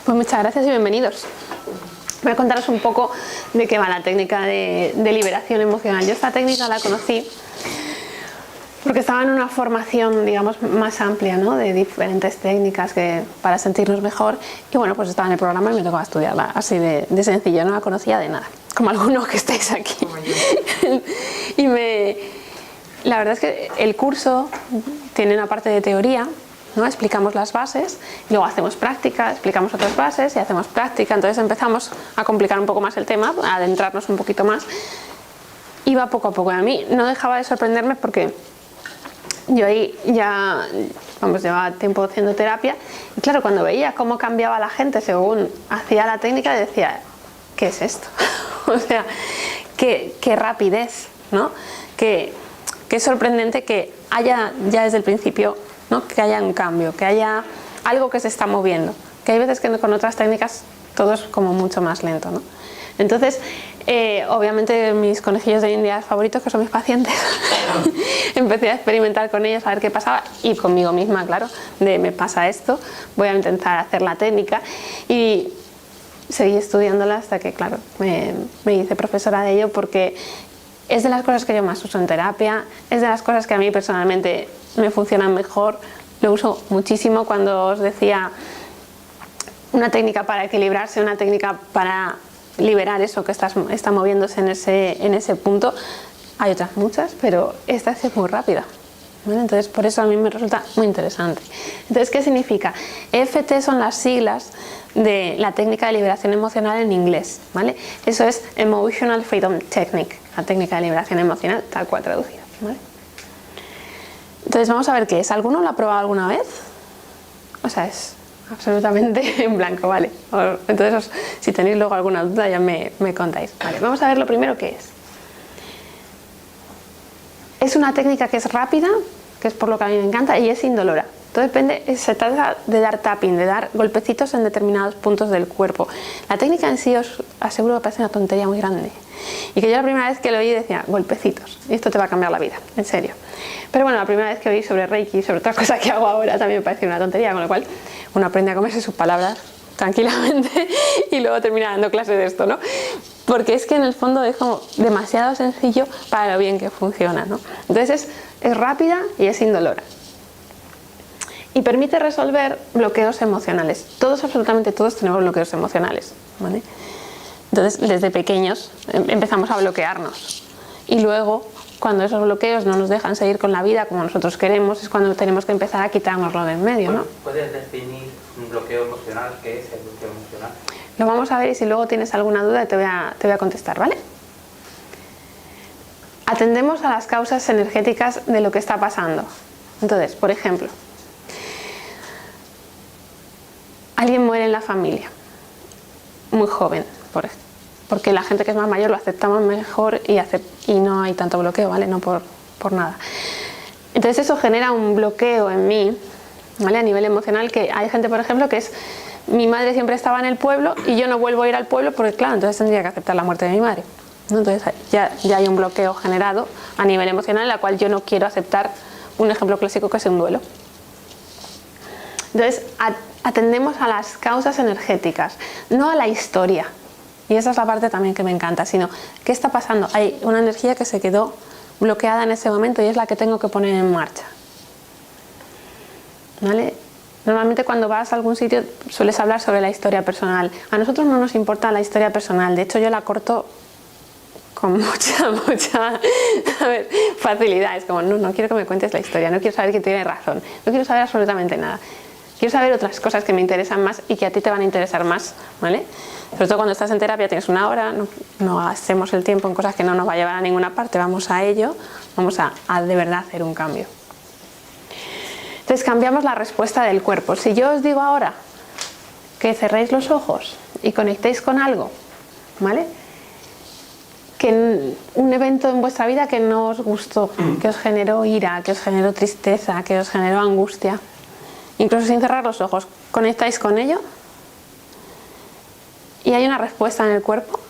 Pues muchas gracias y bienvenidos. Voy a contaros un poco de qué va la técnica de liberación emocional. Yo esta técnica la conocí porque estaba en una formación, digamos, más amplia, ¿no? De diferentes técnicas para sentirnos mejor. Y bueno, pues estaba en el programa y me tocaba estudiarla así de sencillo, no la conocía de nada, como algunos que estáis aquí. Y la verdad es que el curso tiene una parte de teoría, ¿no? Explicamos las bases, y luego hacemos práctica, explicamos otras bases y hacemos práctica. Entonces empezamos a complicar un poco más el tema, a adentrarnos un poquito más. Iba poco a poco. Y a mí no dejaba de sorprenderme porque yo ahí ya, llevaba tiempo haciendo terapia. Y claro, cuando veía cómo cambiaba la gente según hacía la técnica, decía, ¿qué es esto? O sea, qué rapidez, ¿no? Qué sorprendente que haya ya desde el principio, ¿no? Que haya un cambio, que haya algo que se está moviendo, que hay veces que con otras técnicas todo es como mucho más lento, ¿no? Entonces, obviamente mis conejillos de India favoritos, que son mis pacientes, empecé a experimentar con ellos a ver qué pasaba, y conmigo misma, claro, me pasa esto, voy a intentar hacer la técnica, y seguí estudiándola hasta que, claro, me hice profesora de ello, porque es de las cosas que yo más uso en terapia, es de las cosas que a mí personalmente me funcionan mejor, lo uso muchísimo. Cuando os decía una técnica para equilibrarse, una técnica para liberar eso que está moviéndose en ese punto, hay otras muchas, pero esta es muy rápida, ¿vale? Entonces por eso a mí me resulta muy interesante. Entonces, ¿qué significa? EFT son las siglas de la técnica de liberación emocional en inglés, ¿vale? Eso es Emotional Freedom Technique, la técnica de liberación emocional tal cual traducida, ¿vale? Entonces vamos a ver qué es. ¿Alguno lo ha probado alguna vez? O sea, es absolutamente en blanco, ¿vale? Entonces, si tenéis luego alguna duda ya me contáis. Vale, vamos a ver lo primero que es. Es una técnica que es rápida, que es por lo que a mí me encanta, y es indolora. Todo depende, se trata de dar tapping, de dar golpecitos en determinados puntos del cuerpo. La técnica en sí os aseguro que parece una tontería muy grande. Y que yo la primera vez que lo oí decía, golpecitos, y esto te va a cambiar la vida, en serio. Pero bueno, la primera vez que oí sobre Reiki, sobre otra cosa que hago ahora, también me pareció una tontería, con lo cual uno aprende a comerse sus palabras tranquilamente y luego termina dando clases de esto, ¿no? Porque es que en el fondo es como demasiado sencillo para lo bien que funciona, ¿no? Entonces es rápida y es indolora. Y permite resolver bloqueos emocionales. Todos, absolutamente todos, tenemos bloqueos emocionales, ¿vale? Entonces, desde pequeños empezamos a bloquearnos. Y luego, cuando esos bloqueos no nos dejan seguir con la vida como nosotros queremos, es cuando tenemos que empezar a quitárnoslo de en medio, ¿no? ¿Puedes definir un bloqueo emocional? ¿Qué es el bloqueo emocional? Lo vamos a ver, y si luego tienes alguna duda te voy a contestar, ¿vale? Atendemos a las causas energéticas de lo que está pasando. Entonces, por ejemplo, alguien muere en la familia, muy joven, porque la gente que es más mayor lo aceptamos mejor y no hay tanto bloqueo, ¿vale? No por nada. Entonces eso genera un bloqueo en mí, ¿vale? A nivel emocional, que hay gente, por ejemplo, que es, mi madre siempre estaba en el pueblo y yo no vuelvo a ir al pueblo porque, claro, entonces tendría que aceptar la muerte de mi madre, ¿no? Entonces ya hay un bloqueo generado a nivel emocional, en la cual yo no quiero aceptar un ejemplo clásico que es un duelo. Entonces atendemos a las causas energéticas, no a la historia. Y esa es la parte también que me encanta, sino ¿qué está pasando? Hay una energía que se quedó bloqueada en ese momento y es la que tengo que poner en marcha, ¿vale? Normalmente cuando vas a algún sitio sueles hablar sobre la historia personal. A nosotros no nos importa la historia personal, de hecho yo la corto con mucha facilidad. Es como, no quiero que me cuentes la historia, no quiero saber quién tiene razón, no quiero saber absolutamente nada. Quiero saber otras cosas que me interesan más y que a ti te van a interesar más, ¿vale? Sobre todo cuando estás en terapia, tienes una hora, no gastemos el tiempo en cosas que no nos va a llevar a ninguna parte, vamos a ello, vamos a de verdad hacer un cambio. Entonces cambiamos la respuesta del cuerpo. Si yo os digo ahora que cerréis los ojos y conectéis con algo, ¿vale? Que un evento en vuestra vida que no os gustó, que os generó ira, que os generó tristeza, que os generó angustia, incluso sin cerrar los ojos, conectáis con ello y hay una respuesta en el cuerpo,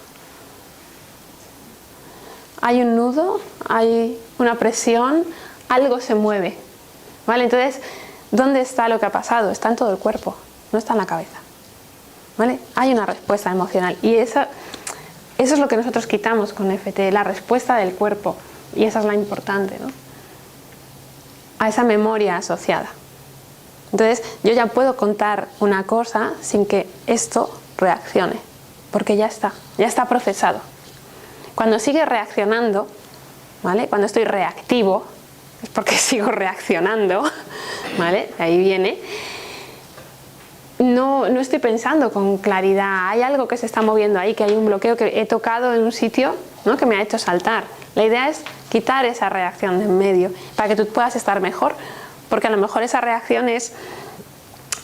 hay un nudo, hay una presión, algo se mueve, ¿vale? Entonces, ¿dónde está lo que ha pasado? Está en todo el cuerpo, no está en la cabeza. ¿vale? Hay una respuesta emocional y eso es lo que nosotros quitamos con EFT, la respuesta del cuerpo, y esa es la importante, ¿no? A esa memoria asociada. Entonces yo ya puedo contar una cosa sin que esto reaccione, porque ya está procesado. Cuando sigue reaccionando, ¿vale? Cuando estoy reactivo, es porque sigo reaccionando, ¿vale? De ahí viene. No estoy pensando con claridad, hay algo que se está moviendo ahí, que hay un bloqueo que he tocado en un sitio, ¿no? Que me ha hecho saltar. La idea es quitar esa reacción de en medio para que tú puedas estar mejor, porque a lo mejor esa reacción es: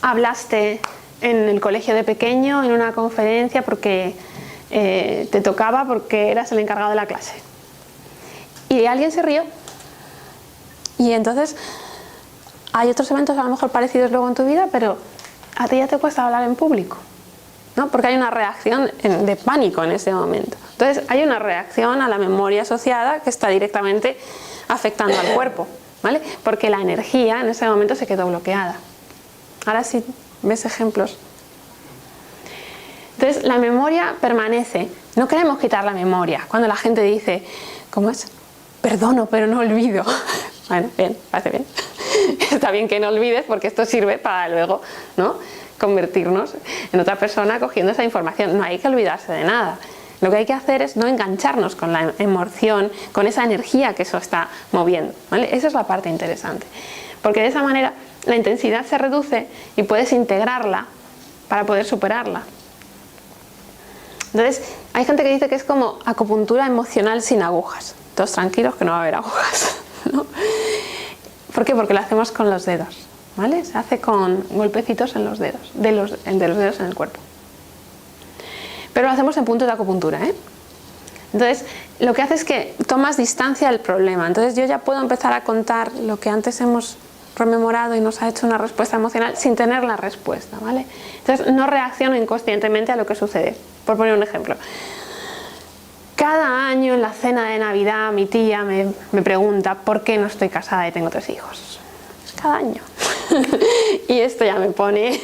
hablaste en el colegio de pequeño, en una conferencia, porque te tocaba, porque eras el encargado de la clase. Y alguien se rió. Y entonces hay otros eventos a lo mejor parecidos luego en tu vida, pero a ti ya te cuesta hablar en público, ¿no? Porque hay una reacción de pánico en ese momento. Entonces hay una reacción a la memoria asociada que está directamente afectando al cuerpo, ¿vale? Porque la energía en ese momento se quedó bloqueada. Ahora sí, ¿ves ejemplos? Entonces la memoria permanece. No queremos quitar la memoria. Cuando la gente dice, ¿cómo es? Perdono, pero no olvido. Bueno, bien, parece bien. Está bien que no olvides, porque esto sirve para luego, ¿no?, convertirnos en otra persona cogiendo esa información. No hay que olvidarse de nada. Lo que hay que hacer es no engancharnos con la emoción, con esa energía que eso está moviendo, ¿vale? Esa es la parte interesante. Porque de esa manera la intensidad se reduce y puedes integrarla para poder superarla. Entonces, hay gente que dice que es como acupuntura emocional sin agujas. Todos tranquilos que no va a haber agujas, ¿no? ¿Por qué? Porque lo hacemos con los dedos, ¿vale? Se hace con golpecitos en los dedos, de los dedos en el cuerpo. Pero lo hacemos en puntos de acupuntura, ¿eh? Entonces, lo que hace es que tomas distancia del problema. Entonces yo ya puedo empezar a contar lo que antes hemos rememorado y nos ha hecho una respuesta emocional sin tener la respuesta, ¿vale? Entonces no reacciono inconscientemente a lo que sucede. Por poner un ejemplo, cada año en la cena de Navidad mi tía me pregunta por qué no estoy casada y tengo 3 hijos. Cada año. Y esto ya me pone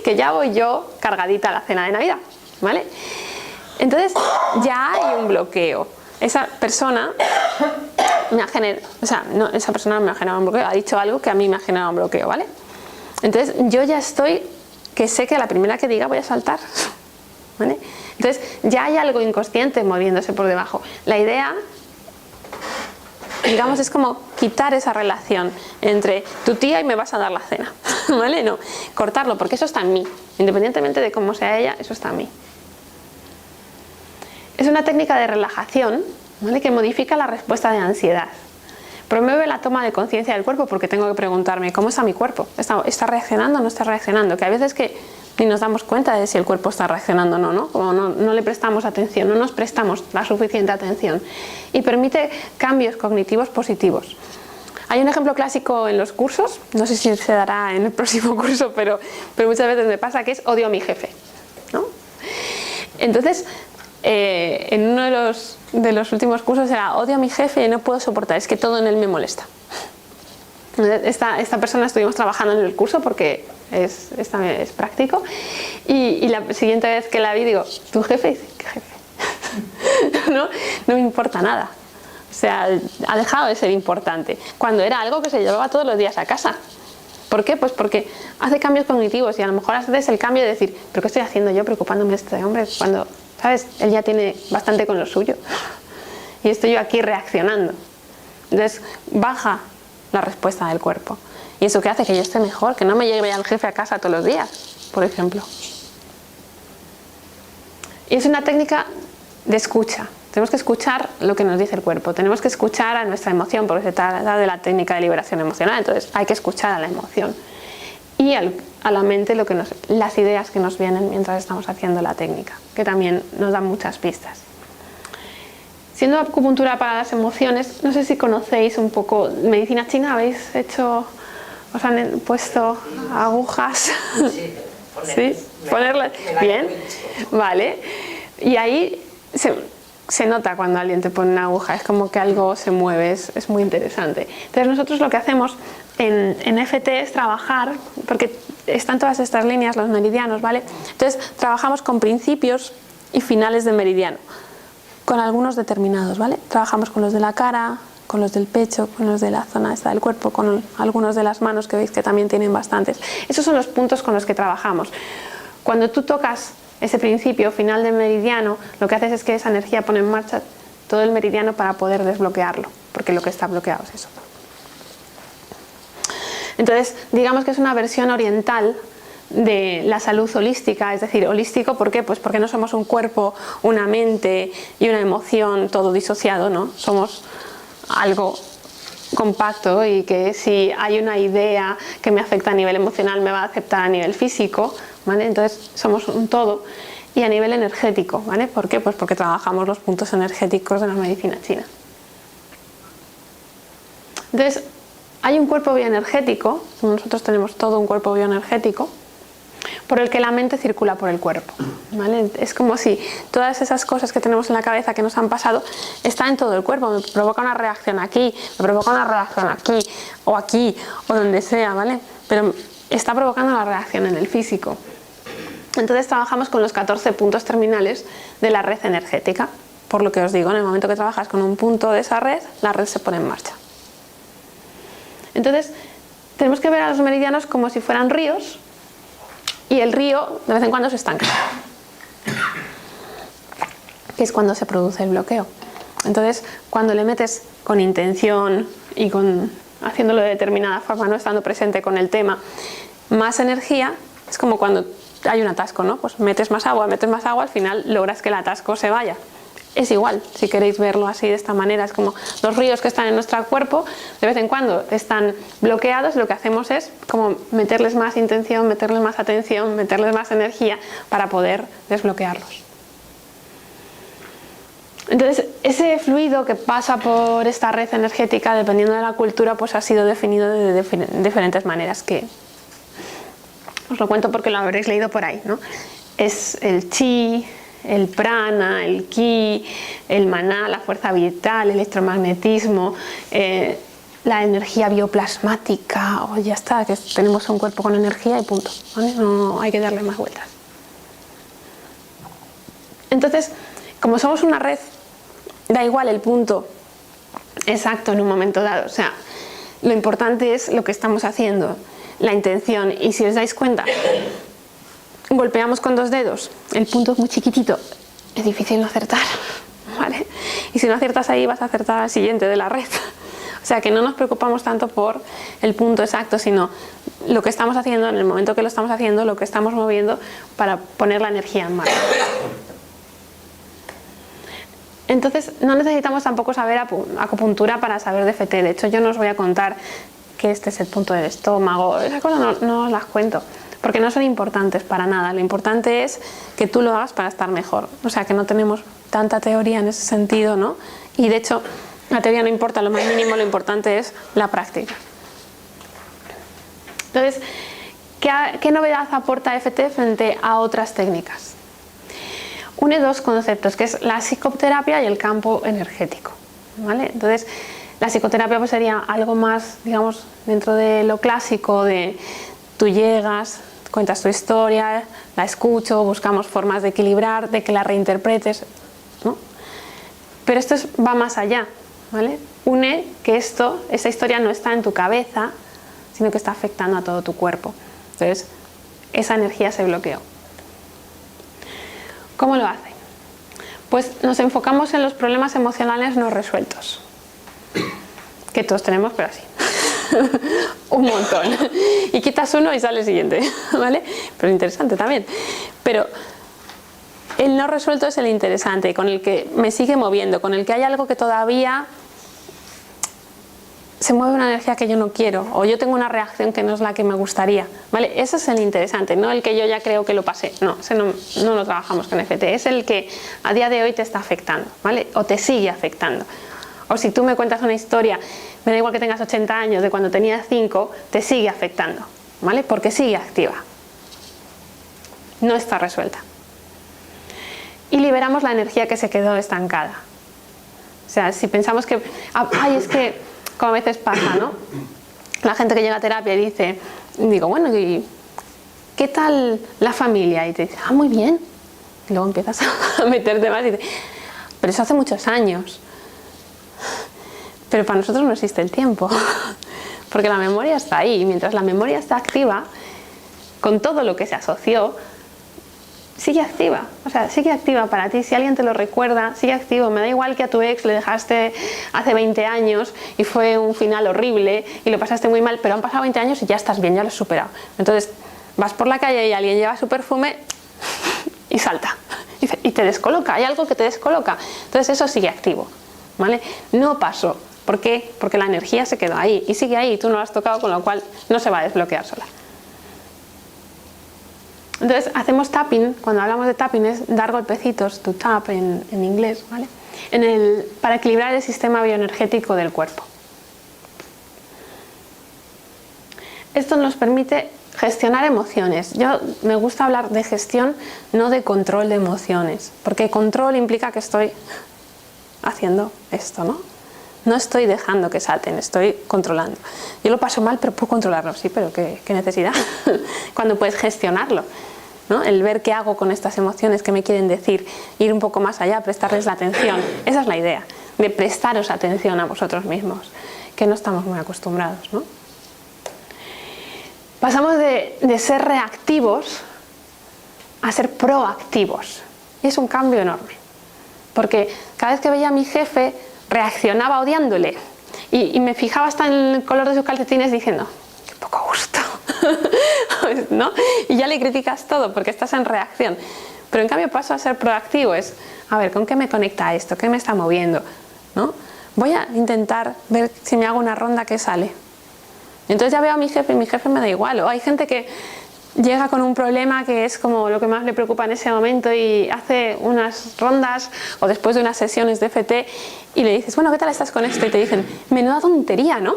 que ya voy yo cargadita a la cena de Navidad, ¿vale? Entonces ya hay un bloqueo. Esa persona me ha generado, esa persona me ha generado un bloqueo, ha dicho algo que a mí me ha generado un bloqueo, ¿vale? Entonces yo ya estoy, que sé que a la primera que diga voy a saltar, ¿vale? Entonces ya hay algo inconsciente moviéndose por debajo. La idea, digamos, es como quitar esa relación entre tu tía y me vas a dar la cena, ¿vale? No, cortarlo, porque eso está en mí. Independientemente de cómo sea ella, eso está en mí. Es una técnica de relajación, ¿vale?, que modifica la respuesta de ansiedad. Promueve la toma de conciencia del cuerpo, porque tengo que preguntarme, ¿cómo está mi cuerpo? ¿Está reaccionando o no está reaccionando? Que a veces que ni nos damos cuenta de si el cuerpo está reaccionando o no, ¿no? Como no le prestamos atención, no nos prestamos la suficiente atención. Y permite cambios cognitivos positivos. Hay un ejemplo clásico en los cursos, no sé si se dará en el próximo curso, pero muchas veces me pasa, que es odio a mi jefe, ¿no? Entonces, en uno de los últimos cursos era odio a mi jefe y no puedo soportar, es que todo en él me molesta. Esta persona estuvimos trabajando en el curso porque es práctico, y la siguiente vez que la vi digo, ¿tu jefe? Dice, ¿qué jefe? No me importa nada. O sea, ha dejado de ser importante cuando era algo que se llevaba todos los días a casa. ¿Por qué? Pues porque hace cambios cognitivos y a lo mejor haces el cambio de decir, ¿pero qué estoy haciendo yo preocupándome de este hombre cuando, ¿sabes?, él ya tiene bastante con lo suyo y estoy yo aquí reaccionando? Entonces baja la respuesta del cuerpo, y eso que hace que yo esté mejor, que no me lleve al jefe a casa todos los días, por ejemplo. Y es una técnica de escucha. Tenemos que escuchar lo que nos dice el cuerpo, tenemos que escuchar a nuestra emoción, porque se trata de la técnica de liberación emocional. Entonces hay que escuchar a la emoción y a la mente las ideas que nos vienen mientras estamos haciendo la técnica, que también nos dan muchas pistas. Siendo acupuntura para las emociones, no sé si conocéis un poco medicina china. ¿Os han puesto agujas? Sí, ponerlas. Bien, vale. Y ahí se nota cuando alguien te pone una aguja, es como que algo se mueve, es muy interesante. Entonces nosotros lo que hacemos en FT es trabajar, porque están todas estas líneas, los meridianos, ¿vale? Entonces trabajamos con principios y finales de meridiano, con algunos determinados, ¿vale? Trabajamos con los de la cara, con los del pecho, con los de la zona esta del cuerpo, con algunos de las manos, que veis que también tienen bastantes. Esos son los puntos con los que trabajamos. Cuando tú tocas ese principio final de meridiano, lo que haces es que esa energía pone en marcha todo el meridiano para poder desbloquearlo, porque lo que está bloqueado es eso. Entonces, digamos que es una versión oriental de la salud holística, es decir, holístico, ¿por qué? Pues porque no somos un cuerpo, una mente y una emoción todo disociado, ¿no? Somos algo compacto y que si hay una idea que me afecta a nivel emocional me va a afectar a nivel físico, ¿vale? Entonces somos un todo. Y a nivel energético, ¿vale? ¿Por qué? Pues porque trabajamos los puntos energéticos de la medicina china. Entonces, hay un cuerpo bioenergético, nosotros tenemos todo un cuerpo bioenergético, por el que la mente circula por el cuerpo, ¿vale? Es como si todas esas cosas que tenemos en la cabeza que nos han pasado están en todo el cuerpo, me provoca una reacción aquí, me provoca una reacción aquí, o donde sea, ¿vale? Pero está provocando la reacción en el físico. Entonces trabajamos con los 14 puntos terminales de la red energética. Por lo que os digo, en el momento que trabajas con un punto de esa red, la red se pone en marcha. Entonces, tenemos que ver a los meridianos como si fueran ríos, y el río de vez en cuando se estanca, que es cuando se produce el bloqueo. Entonces, cuando le metes con intención y haciéndolo de determinada forma, no estando presente con el tema, más energía, es como cuando hay un atasco, ¿no? Pues metes más agua, al final logras que el atasco se vaya. Es igual, si queréis verlo así de esta manera, es como los ríos que están en nuestro cuerpo, de vez en cuando están bloqueados, lo que hacemos es como meterles más intención, meterles más atención, meterles más energía para poder desbloquearlos. Entonces, ese fluido que pasa por esta red energética, dependiendo de la cultura, pues ha sido definido de diferentes maneras, que os lo cuento porque lo habréis leído por ahí, ¿no? Es el chi, el prana, el ki, el maná, la fuerza vital, el electromagnetismo, la energía bioplasmática, o ya está, que tenemos un cuerpo con energía y punto, ¿vale? No hay que darle más vueltas. Entonces, como somos una red, da igual el punto exacto en un momento dado, o sea, lo importante es lo que estamos haciendo, la intención, y si os dais cuenta, golpeamos con 2 dedos, el punto es muy chiquitito, es difícil no acertar, ¿vale? Y si no aciertas ahí vas a acertar al siguiente de la red. O sea que no nos preocupamos tanto por el punto exacto, sino lo que estamos haciendo, en el momento que lo estamos haciendo, lo que estamos moviendo para poner la energía en marcha. Entonces no necesitamos tampoco saber acupuntura para saber de FT. De hecho, yo no os voy a contar que este es el punto del estómago, esas cosas no os las cuento, porque no son importantes para nada. Lo importante es que tú lo hagas para estar mejor. O sea, que no tenemos tanta teoría en ese sentido, ¿no? Y de hecho, la teoría no importa lo más mínimo, lo importante es la práctica. Entonces, ¿qué novedad aporta FT frente a otras técnicas? Une 2 conceptos, que es la psicoterapia y el campo energético, ¿vale? Entonces, la psicoterapia pues sería algo más, digamos, dentro de lo clásico de tú llegas, cuentas tu historia, la escucho, buscamos formas de equilibrar, de que la reinterpretes, ¿no? Pero esto va más allá, ¿vale? Une que esa historia no está en tu cabeza, sino que está afectando a todo tu cuerpo. Entonces, esa energía se bloqueó. ¿Cómo lo hace? Pues nos enfocamos en los problemas emocionales no resueltos, que todos tenemos, pero así. Un montón. Y quitas uno y sale el siguiente, ¿vale? Pero interesante también. Pero el no resuelto es el interesante, con el que me sigue moviendo, con el que hay algo que todavía se mueve una energía que yo no quiero, o yo tengo una reacción que no es la que me gustaría, ¿vale? Ese es el interesante, no el que yo ya creo que lo pasé. No, ese no lo trabajamos con FT, es el que a día de hoy te está afectando, ¿vale? O te sigue afectando. O si tú me cuentas una historia, me da igual que tengas 80 años, de cuando tenías 5, te sigue afectando, ¿vale? Porque sigue activa. No está resuelta. y liberamos la energía que se quedó estancada. O sea, si pensamos que, ay, es que, como a veces pasa, ¿no? La gente que llega a terapia y dice, digo, bueno, ¿y qué tal la familia? Y te dice, ah, muy bien. Y luego empiezas a meterte más y dices, pero eso hace muchos años. Pero para nosotros no existe el tiempo, porque la memoria está ahí, y mientras la memoria está activa, con todo lo que se asoció, sigue activa, o sea, sigue activa para ti. Si alguien te lo recuerda, sigue activo. Me da igual que a tu ex le dejaste hace 20 años y fue un final horrible y lo pasaste muy mal, pero han pasado 20 años y ya estás bien, ya lo has superado. Entonces vas por la calle y alguien lleva su perfume y salta y te descoloca, hay algo que te descoloca, entonces eso sigue activo, ¿vale? No pasó. ¿Por qué? Porque la energía se quedó ahí y sigue ahí y tú no lo has tocado, con lo cual no se va a desbloquear sola. Entonces hacemos tapping. Cuando hablamos de tapping es dar golpecitos, to tap en inglés, ¿vale? Para equilibrar el sistema bioenergético del cuerpo. Esto nos permite gestionar emociones. Yo me gusta hablar de gestión, no de control de emociones, porque control implica que estoy haciendo esto, ¿no? No estoy dejando que salten, estoy controlando. Yo lo paso mal, pero puedo controlarlo. Sí, pero ¿qué necesidad? Cuando puedes gestionarlo, ¿no? El ver qué hago con estas emociones, qué me quieren decir, ir un poco más allá, prestarles la atención. Esa es la idea, de prestaros atención a vosotros mismos, que no estamos muy acostumbrados, ¿no? Pasamos de ser reactivos a ser proactivos. Y es un cambio enorme. Porque cada vez que veía a mi jefe, reaccionaba odiándole y me fijaba hasta en el color de sus calcetines diciendo, qué poco gusto, ¿no? Y ya le criticas todo porque estás en reacción. Pero en cambio paso a ser proactivo, es, a ver, ¿con qué me conecta esto? ¿Qué me está moviendo? ¿No? Voy a intentar ver si me hago una ronda que sale. Entonces ya veo a mi jefe y mi jefe me da igual. O hay gente que llega con un problema que es como lo que más le preocupa en ese momento y hace unas rondas o después de unas sesiones de FT y le dices, bueno, ¿qué tal estás con esto? Y te dicen, menuda tontería, ¿no?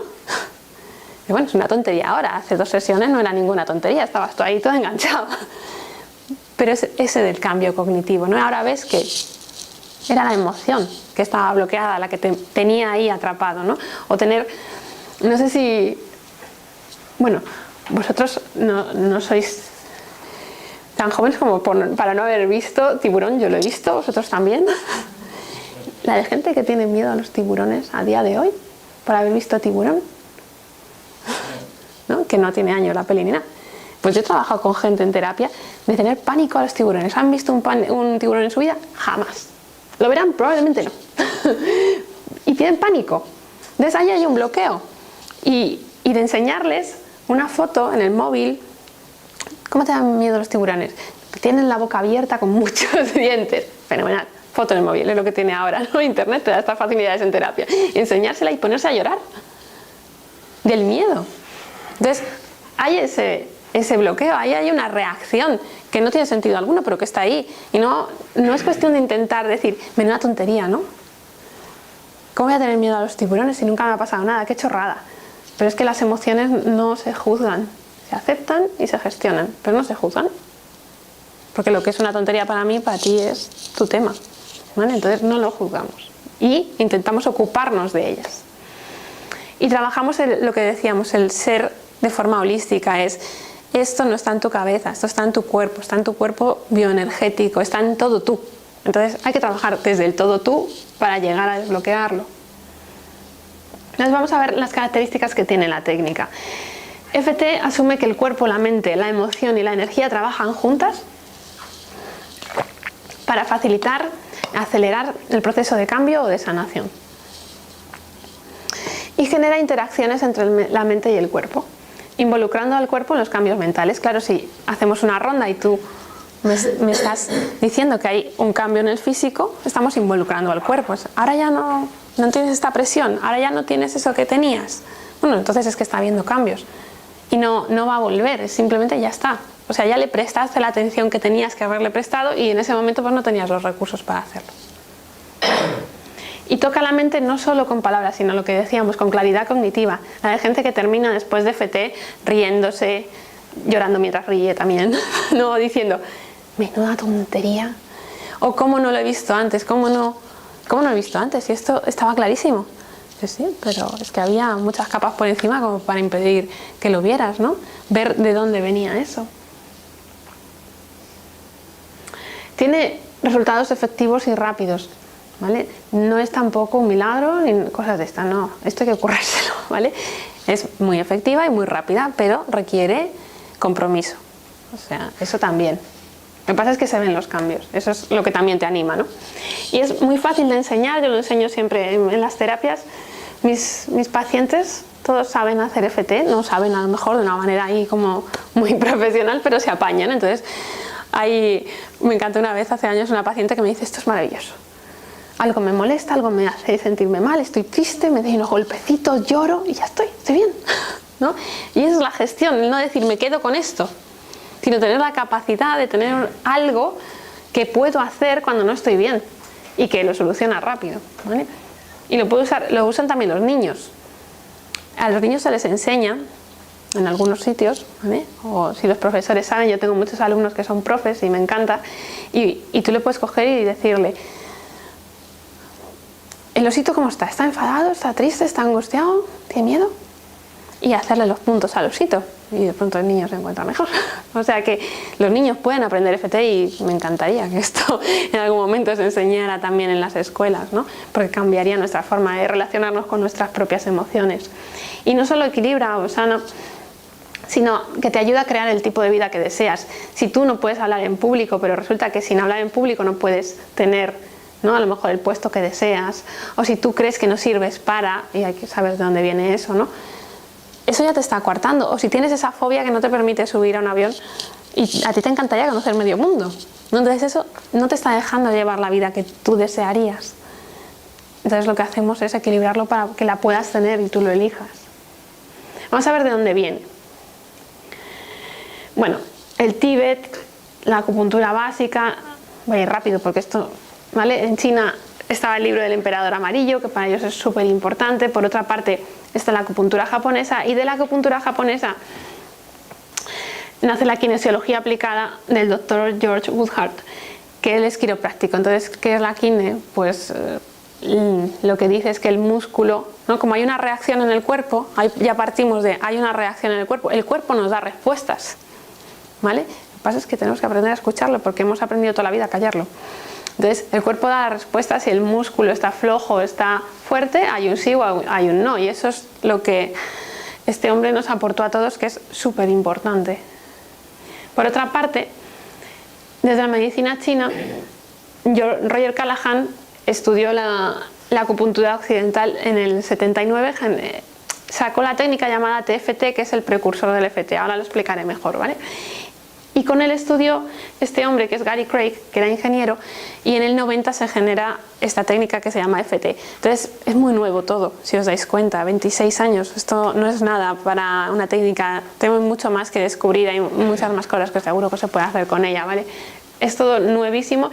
Y bueno, es una tontería ahora, hace 2 sesiones no era ninguna tontería, estabas tú ahí todo enganchado. Pero es ese del cambio cognitivo, ¿no? Ahora ves que era la emoción que estaba bloqueada, la que te tenía ahí atrapado, ¿no? O tener, no sé si, bueno, vosotros no sois tan jóvenes como para no haber visto Tiburón. Yo lo he visto, vosotros también. La de gente que tiene miedo a los tiburones a día de hoy por haber visto Tiburón, ¿no? Que no tiene años la peli ni nada. Pues yo he trabajado con gente en terapia de tener pánico a los tiburones. ¿Han visto un tiburón en su vida? Jamás. ¿Lo verán? Probablemente no. Y tienen pánico. Entonces ahí hay un bloqueo. Y de enseñarles una foto en el móvil. ¿Cómo te dan miedo los tiburones? Tienen la boca abierta con muchos dientes. Fenomenal. Foto en el móvil, es lo que tiene ahora, ¿no? Internet te da estas facilidades en terapia. Y enseñársela y ponerse a llorar del miedo. Entonces, hay ese bloqueo, ahí hay una reacción que no tiene sentido alguno, pero que está ahí. Y no es cuestión de intentar decir, menuda tontería, ¿no? ¿Cómo voy a tener miedo a los tiburones si nunca me ha pasado nada? ¡Qué chorrada! Pero es que las emociones no se juzgan, se aceptan y se gestionan, pero no se juzgan. Porque lo que es una tontería para mí, para ti es tu tema, ¿vale? Entonces no lo juzgamos y intentamos ocuparnos de ellas. Y trabajamos lo que decíamos, el ser de forma holística, es esto no está en tu cabeza, esto está en tu cuerpo bioenergético, está en todo tú. Entonces hay que trabajar desde el todo tú para llegar a desbloquearlo. Entonces vamos a ver las características que tiene la técnica. FT asume que el cuerpo, la mente, la emoción y la energía trabajan juntas para facilitar, acelerar el proceso de cambio o de sanación. Y genera interacciones entre la mente y el cuerpo, involucrando al cuerpo en los cambios mentales. Claro, si hacemos una ronda y tú me estás diciendo que hay un cambio en el físico, estamos involucrando al cuerpo. Ahora ya no tienes esta presión, ahora ya no tienes eso que tenías. Bueno, entonces es que está habiendo cambios. Y no va a volver, simplemente ya está. O sea, ya le prestaste la atención que tenías que haberle prestado y en ese momento pues no tenías los recursos para hacerlo. Y toca la mente no solo con palabras, sino lo que decíamos, con claridad cognitiva. La de gente que termina después de FT riéndose, llorando mientras ríe también, no diciendo, menuda tontería. O ¿cómo no lo he visto antes? ¿Cómo no lo he visto antes? Y esto estaba clarísimo. Sí, pero es que había muchas capas por encima como para impedir que lo vieras, ¿no? Ver de dónde venía eso. Tiene resultados efectivos y rápidos, ¿vale? No es tampoco un milagro ni cosas de estas, no. Esto hay que currárselo, ¿vale? Es muy efectiva y muy rápida, pero requiere compromiso. O sea, eso también. Lo que pasa es que se ven los cambios, eso es lo que también te anima, ¿no? Y es muy fácil de enseñar, yo lo enseño siempre en las terapias. Mis pacientes todos saben hacer FT, no saben a lo mejor de una manera ahí como muy profesional, pero se apañan. Entonces, me encantó una vez hace años una paciente que me dice: esto es maravilloso. Algo me molesta, algo me hace sentirme mal, estoy triste, me doy unos golpecitos, lloro y ya estoy bien, ¿no? Y esa es la gestión, el no decir me quedo con esto, sino tener la capacidad de tener algo que puedo hacer cuando no estoy bien y que lo soluciona rápido, ¿vale? Y lo usan también los niños. A los niños se les enseña en algunos sitios, ¿vale? O si los profesores saben, yo tengo muchos alumnos que son profes y me encanta, y tú le puedes coger y decirle: ¿el osito cómo está? ¿Está enfadado? ¿Está triste? ¿Está angustiado? ¿Tiene miedo? Y hacerle los puntos al osito, y de pronto el niño se encuentra mejor. O sea que los niños pueden aprender FT y me encantaría que esto en algún momento se enseñara también en las escuelas, ¿no? Porque cambiaría nuestra forma de relacionarnos con nuestras propias emociones. Y no solo equilibra o sana, sino que te ayuda a crear el tipo de vida que deseas. Si tú no puedes hablar en público, pero resulta que sin hablar en público no puedes tener, ¿no?, a lo mejor el puesto que deseas, o si tú crees que no sirves para, y hay que saber de dónde viene eso, ¿no? Eso ya te está coartando. O si tienes esa fobia que no te permite subir a un avión y a ti te encantaría conocer medio mundo, ¿no? Entonces eso no te está dejando llevar la vida que tú desearías. Entonces lo que hacemos es equilibrarlo para que la puedas tener y tú lo elijas. Vamos a ver de dónde viene. Bueno, el Tíbet, la acupuntura básica. Voy a ir rápido porque esto, ¿vale? En China estaba el libro del emperador amarillo, que para ellos es súper importante. Por otra parte está la acupuntura japonesa, y de la acupuntura japonesa nace la kinesiología aplicada del doctor George Woodhart, que él es quiropráctico. Entonces, ¿qué es la kine? Pues lo que dice es que el músculo, ¿no?, como hay una reacción en el cuerpo, ya partimos de hay una reacción en el cuerpo nos da respuestas, ¿vale? Lo que pasa es que tenemos que aprender a escucharlo porque hemos aprendido toda la vida a callarlo. Entonces, el cuerpo da las respuestas. Si el músculo está flojo, está fuerte, hay un sí o hay un no. Y eso es lo que este hombre nos aportó a todos, que es súper importante. Por otra parte, desde la medicina china, Roger Callahan estudió la acupuntura occidental en el 79, sacó la técnica llamada TFT, que es el precursor del FT. Ahora lo explicaré mejor, ¿vale? Y con él estudió este hombre que es Gary Craig, que era ingeniero, y en el 90 se genera esta técnica que se llama FT. Entonces es muy nuevo todo, si os dais cuenta, 26 años, esto no es nada para una técnica, tenemos mucho más que descubrir, hay muchas más cosas que seguro que se puede hacer con ella, ¿vale? Es todo nuevísimo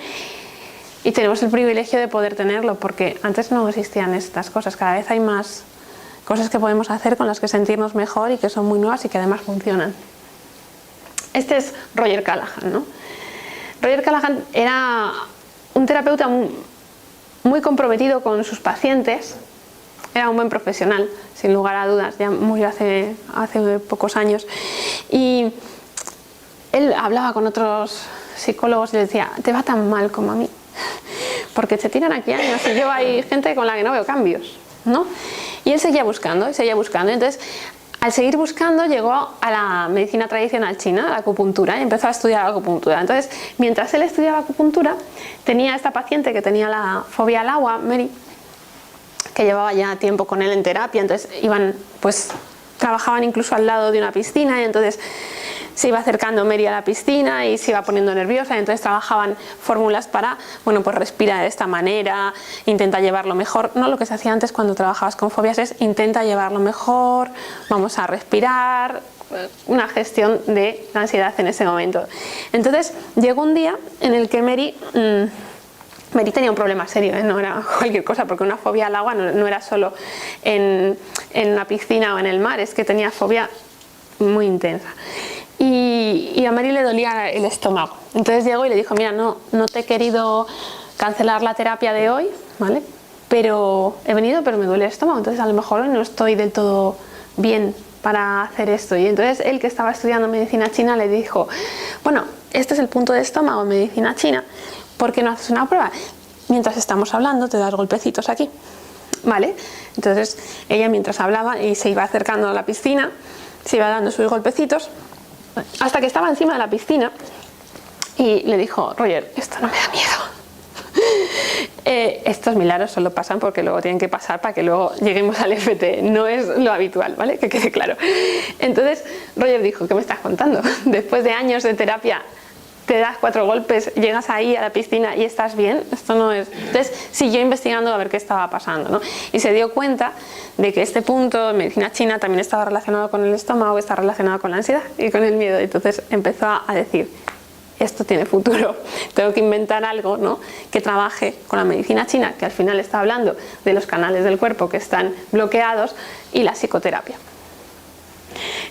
y tenemos el privilegio de poder tenerlo porque antes no existían estas cosas, cada vez hay más cosas que podemos hacer con las que sentirnos mejor y que son muy nuevas y que además funcionan. Este es Roger Callahan, ¿no? Roger Callahan era un terapeuta muy comprometido con sus pacientes, era un buen profesional, sin lugar a dudas, ya murió hace pocos años, y él hablaba con otros psicólogos y les decía: te va tan mal como a mí, porque se tiran aquí años y yo hay gente con la que no veo cambios, ¿no? Y él seguía buscando, entonces al seguir buscando llegó a la medicina tradicional china, a la acupuntura, y empezó a estudiar la acupuntura. Entonces, mientras él estudiaba acupuntura, tenía esta paciente que tenía la fobia al agua, Mary, que llevaba ya tiempo con él en terapia. Entonces trabajaban incluso al lado de una piscina, y entonces se iba acercando Mary a la piscina y se iba poniendo nerviosa, y entonces trabajaban fórmulas para, bueno, pues respira de esta manera, intenta llevarlo mejor. No, lo que se hacía antes cuando trabajabas con fobias es intenta llevarlo mejor, vamos a respirar, una gestión de la ansiedad en ese momento. Entonces llegó un día en el que Mary tenía un problema serio, no era cualquier cosa, porque una fobia al agua no era solo en una piscina o en el mar, es que tenía fobia muy intensa. y a Mary le dolía el estómago. Entonces llegó y le dijo, mira, no te he querido cancelar la terapia de hoy, ¿vale? Pero he venido, pero me duele el estómago, entonces a lo mejor no estoy del todo bien para hacer esto. Y entonces él, que estaba estudiando medicina china, le dijo, bueno, este es el punto de estómago en medicina china, ¿por qué no haces una prueba? Mientras estamos hablando te das golpecitos aquí, ¿vale? Entonces ella, mientras hablaba y se iba acercando a la piscina, se iba dando sus golpecitos hasta que estaba encima de la piscina y le dijo, Roger, esto no me da miedo. Estos milagros solo pasan porque luego tienen que pasar para que luego lleguemos al FT, no es lo habitual, ¿vale? Que quede claro. Entonces Roger dijo, ¿qué me estás contando? Después de años de terapia te das 4 golpes, llegas ahí a la piscina y estás bien, esto no es... Entonces siguió investigando a ver qué estaba pasando, ¿no? Y se dio cuenta de que este punto en medicina china también estaba relacionado con el estómago, está relacionado con la ansiedad y con el miedo. Entonces empezó a decir, esto tiene futuro, tengo que inventar algo, ¿no?, que trabaje con la medicina china, que al final está hablando de los canales del cuerpo que están bloqueados, y la psicoterapia.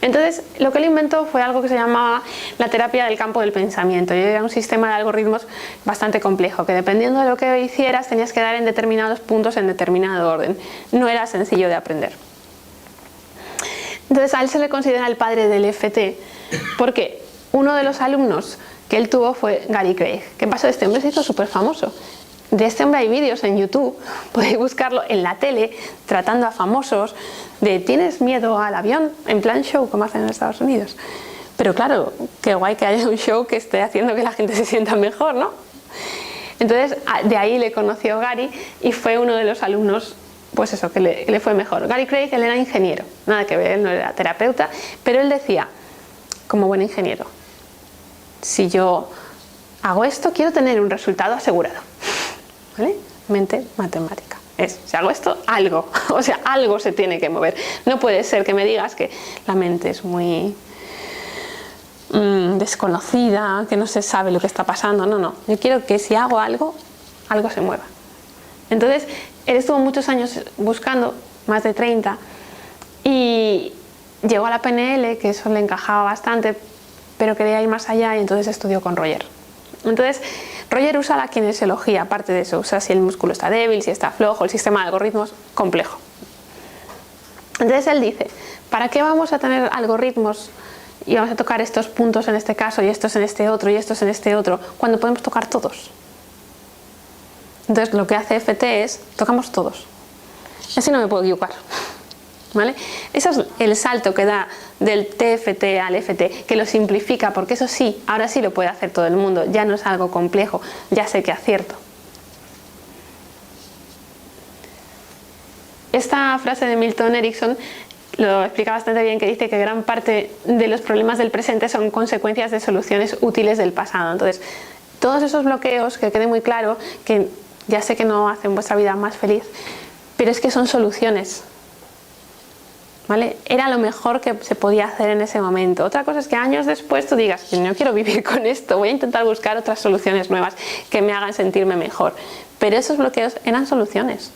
Entonces lo que él inventó fue algo que se llamaba la terapia del campo del pensamiento, y era un sistema de algoritmos bastante complejo, que dependiendo de lo que hicieras tenías que dar en determinados puntos en determinado orden, no era sencillo de aprender. Entonces a él se le considera el padre del FT, porque uno de los alumnos que él tuvo fue Gary Craig. ¿Qué pasó? Este hombre se hizo súper famoso. De este hombre hay vídeos en YouTube, podéis buscarlo en la tele, tratando a famosos de ¿tienes miedo al avión? En plan show, como hacen en Estados Unidos. Pero claro, qué guay que haya un show que esté haciendo que la gente se sienta mejor, ¿no? Entonces de ahí le conoció Gary y fue uno de los alumnos, pues eso, que le fue mejor. Gary Craig, él era ingeniero, nada que ver, él no era terapeuta, pero él decía, como buen ingeniero, si yo hago esto, quiero tener un resultado asegurado, ¿vale? Mente matemática. Si hago esto, algo, o sea, algo se tiene que mover. No puede ser que me digas que la mente es muy desconocida, que no se sabe lo que está pasando. No, yo quiero que si hago algo, algo se mueva. Entonces, él estuvo muchos años buscando, más de 30, y llegó a la PNL, que eso le encajaba bastante, pero quería ir más allá y entonces estudió con Roger. Entonces Roger usa la kinesiología, aparte de eso, usa si el músculo está débil, si está flojo, el sistema de algoritmos complejo. Entonces él dice, ¿para qué vamos a tener algoritmos y vamos a tocar estos puntos en este caso y estos en este otro y estos en este otro, cuando podemos tocar todos? Entonces lo que hace FT es, tocamos todos. Así no me puedo equivocar, ¿vale? Ese es el salto que da del TFT al FT, que lo simplifica, porque eso sí, ahora sí lo puede hacer todo el mundo, ya no es algo complejo, ya sé que acierto. Esta frase de Milton Erickson lo explica bastante bien, que dice que gran parte de los problemas del presente son consecuencias de soluciones útiles del pasado. Entonces, todos esos bloqueos, que quede muy claro, que ya sé que no hacen vuestra vida más feliz, pero es que son soluciones, ¿vale? Era lo mejor que se podía hacer en ese momento. Otra cosa es que años después tú digas, yo no quiero vivir con esto, voy a intentar buscar otras soluciones nuevas que me hagan sentirme mejor. Pero esos bloqueos eran soluciones.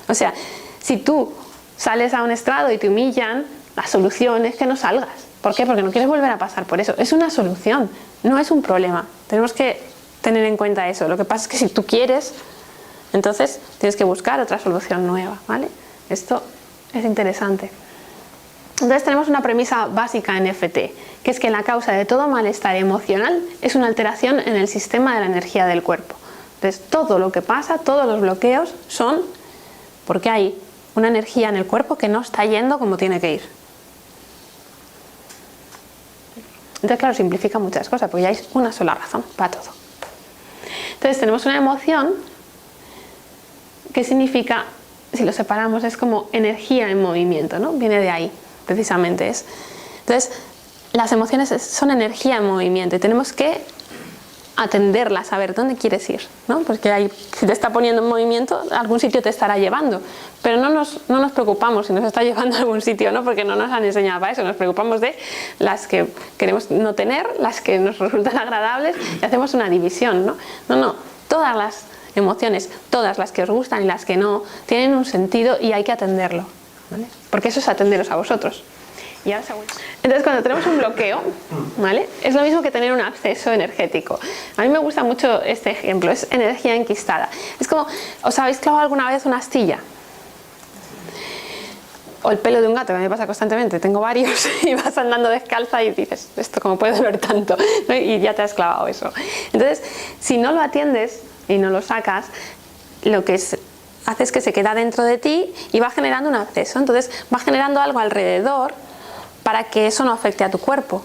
O sea, si tú sales a un estrado y te humillan, la solución es que no salgas. ¿Por qué? Porque no quieres volver a pasar por eso. Es una solución, no es un problema. Tenemos que tener en cuenta eso. Lo que pasa es que si tú quieres, entonces tienes que buscar otra solución nueva, ¿vale? Esto es interesante. Entonces tenemos una premisa básica en FT, que es que la causa de todo malestar emocional es una alteración en el sistema de la energía del cuerpo. Entonces todo lo que pasa, todos los bloqueos son porque hay una energía en el cuerpo que no está yendo como tiene que ir. Entonces claro, simplifica muchas cosas, porque ya hay una sola razón para todo. Entonces tenemos una emoción que significa, si lo separamos, es como energía en movimiento, ¿no? Viene de ahí. Precisamente es. Entonces, las emociones son energía en movimiento y tenemos que atenderlas, a ver dónde quieres ir, ¿no? Porque si te está poniendo en movimiento, a algún sitio te estará llevando, pero no nos preocupamos si nos está llevando a algún sitio, ¿no? Porque no nos han enseñado para eso, nos preocupamos de las que queremos no tener, las que nos resultan agradables y hacemos una división, ¿no? No, todas las emociones, todas las que os gustan y las que no, tienen un sentido y hay que atenderlo, ¿vale? Porque eso es atenderos a vosotros. Y ahora se vuelve. Entonces, cuando tenemos un bloqueo, ¿vale? Es lo mismo que tener un absceso energético. A mí me gusta mucho este ejemplo, es energía enquistada. Es como, ¿os habéis clavado alguna vez una astilla? O el pelo de un gato, que me pasa constantemente, tengo varios, y vas andando descalza y dices, esto cómo puede doler tanto, ¿no? Y ya te has clavado eso. Entonces, si no lo atiendes y no lo sacas, lo que hace es que se queda dentro de ti y va generando un absceso. Entonces, va generando algo alrededor para que eso no afecte a tu cuerpo.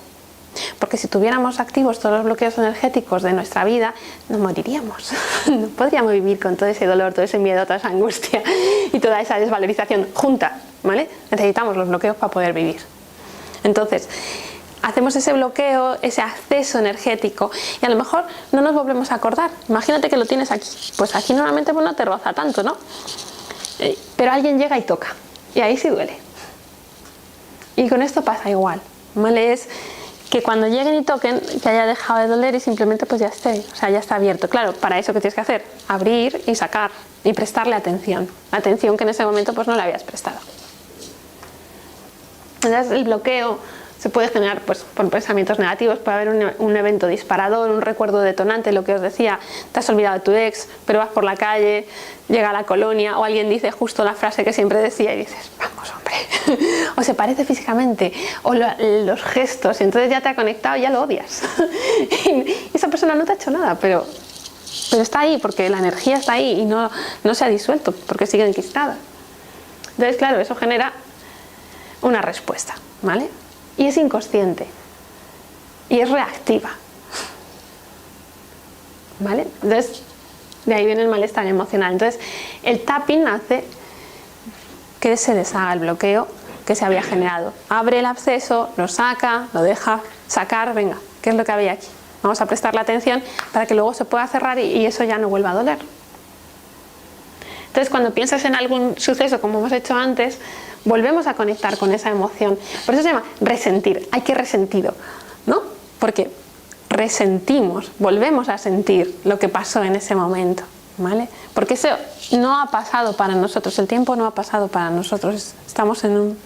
Porque si tuviéramos activos todos los bloqueos energéticos de nuestra vida, nos moriríamos. No podríamos vivir con todo ese dolor, todo ese miedo, toda esa angustia y toda esa desvalorización junta, ¿vale? Necesitamos los bloqueos para poder vivir. Entonces, hacemos ese bloqueo, ese acceso energético y a lo mejor no nos volvemos a acordar. Imagínate que lo tienes aquí. Pues aquí normalmente no te roza tanto, ¿no? Pero alguien llega y toca. Y ahí sí duele. Y con esto pasa igual, ¿vale? Es que cuando lleguen y toquen, que haya dejado de doler y simplemente pues ya esté, o sea, ya está abierto. Claro, para eso, ¿qué tienes que hacer? Abrir y sacar y prestarle atención. Atención que en ese momento pues no le habías prestado. Entonces el bloqueo se puede generar pues, por pensamientos negativos, puede haber un evento disparador, un recuerdo detonante, lo que os decía, te has olvidado de tu ex, pero vas por la calle, llega a la colonia o alguien dice justo la frase que siempre decía y dices, vamos hombre, o se parece físicamente, o los gestos, y entonces ya te ha conectado y ya lo odias. Y esa persona no te ha hecho nada, pero está ahí porque la energía está ahí y no se ha disuelto porque sigue enquistada. Entonces claro, eso genera una respuesta, ¿vale? Y es inconsciente y es reactiva, ¿vale? Entonces de ahí viene el malestar emocional. Entonces el tapping hace que se deshaga el bloqueo que se había generado, abre el absceso, lo saca, lo deja sacar, venga, ¿qué es lo que había aquí? Vamos a prestarle atención para que luego se pueda cerrar y eso ya no vuelva a doler. Entonces cuando piensas en algún suceso como hemos hecho antes, volvemos a conectar con esa emoción. Por eso se llama resentir. Hay que resentido, ¿no? Porque resentimos, volvemos a sentir lo que pasó en ese momento, ¿vale? Porque eso no ha pasado para nosotros, el tiempo no ha pasado para nosotros. Estamos en un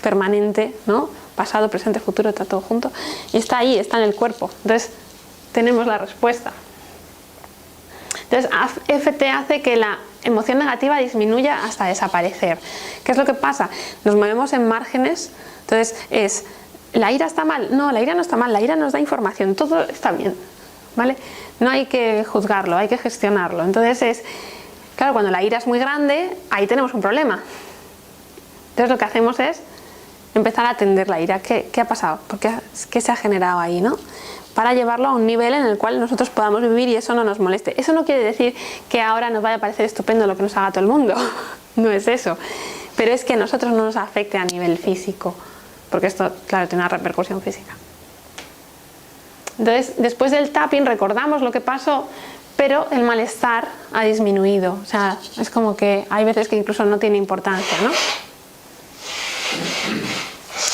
permanente, ¿no? Pasado, presente, futuro, está todo junto. Y está ahí, está en el cuerpo. Entonces, tenemos la respuesta. Entonces, EFT hace que la emoción negativa disminuya hasta desaparecer. ¿Qué es lo que pasa? Nos movemos en márgenes. Entonces, ¿la ira está mal? No, la ira no está mal, la ira nos da información, todo está bien, ¿vale? No hay que juzgarlo, hay que gestionarlo. Entonces claro, cuando la ira es muy grande, ahí tenemos un problema. Entonces lo que hacemos es empezar a atender la ira. ¿Qué ha pasado? ¿Qué se ha generado ahí, no? Para llevarlo a un nivel en el cual nosotros podamos vivir y eso no nos moleste. Eso no quiere decir que ahora nos vaya a parecer estupendo lo que nos haga todo el mundo. No es eso. Pero es que a nosotros no nos afecte a nivel físico. Porque esto, claro, tiene una repercusión física. Entonces, después del tapping recordamos lo que pasó, pero el malestar ha disminuido. O sea, es como que hay veces que incluso no tiene importancia, ¿no?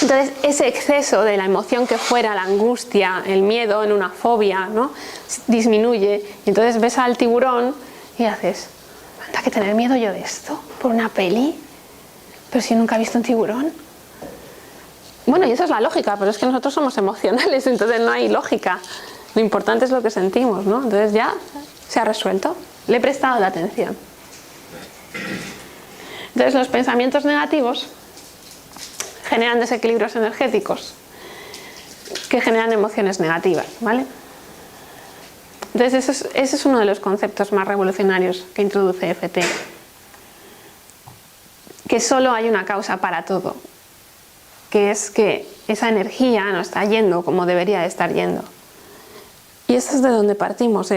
Entonces, ese exceso de la emoción que fuera, la angustia, el miedo en una fobia, ¿no? Disminuye. Y entonces ves al tiburón y haces, ¿anda que tener miedo yo de esto? ¿Por una peli? Pero si nunca he visto un tiburón. Bueno, y esa es la lógica, pero es que nosotros somos emocionales, entonces no hay lógica. Lo importante es lo que sentimos, ¿no? Entonces ya se ha resuelto. Le he prestado la atención. Entonces los pensamientos negativos generan desequilibrios energéticos que generan emociones negativas, ¿vale? Entonces ese es uno de los conceptos más revolucionarios que introduce EFT. Que solo hay una causa para todo, que es que esa energía no está yendo como debería de estar yendo. Y eso es de donde partimos,